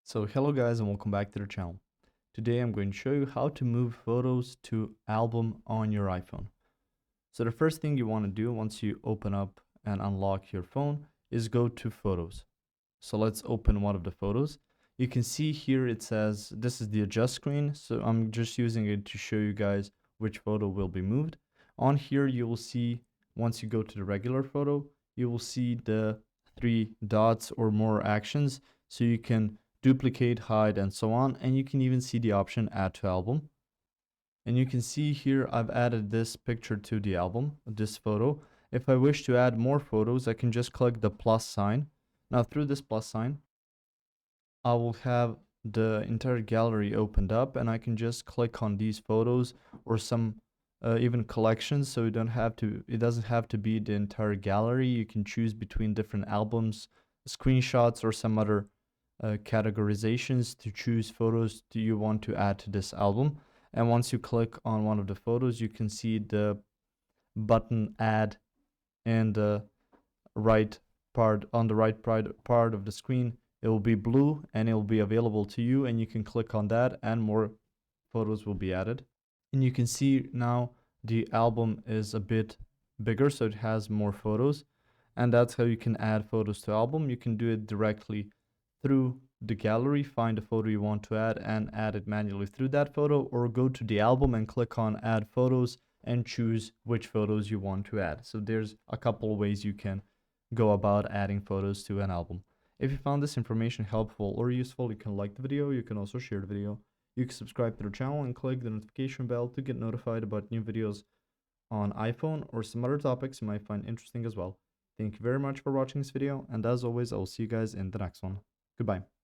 So hello guys and welcome back to the channel. Today I'm going to show you how to move photos to album on your iPhone. So the first thing you want to do once you open up and unlock your phone is go to photos. So let's open one of the photos. You can see here it says this is the adjust screen. So I'm just using it to show you guys which photo will be moved. On here you will see, once you go to the regular photo, you will see the three dots or more actions. So you can duplicate, hide, and so on. And you can even see the option add to album. And you can see here I've added this picture to the album, this photo. If I wish to add more photos, I can just click the plus sign. Now through this plus sign, I will have the entire gallery opened up and I can just click on these photos or some even collections. So it doesn't have to be the entire gallery. You can choose between different albums, screenshots, or some other categorizations to choose photos do you want to add to this album. And once you click on one of the photos, you can see the button add in the right part on the right part of the screen. It will be blue and it will be available to you, and you can click on that and more photos will be added. And you can see now the album is a bit bigger, so it has more photos. And that's how you can add photos to album. You can do it directly through the gallery, find a photo you want to add and add it manually through that photo, or go to the album and click on add photos and choose which photos you want to add. So there's a couple of ways you can go about adding photos to an album. If you found this information helpful or useful, you can like the video. You can also share the video. You can subscribe to the channel and click the notification bell to get notified about new videos on iPhone or some other topics you might find interesting as well. Thank you very much for watching this video, and as always, I will see you guys in the next one. Goodbye.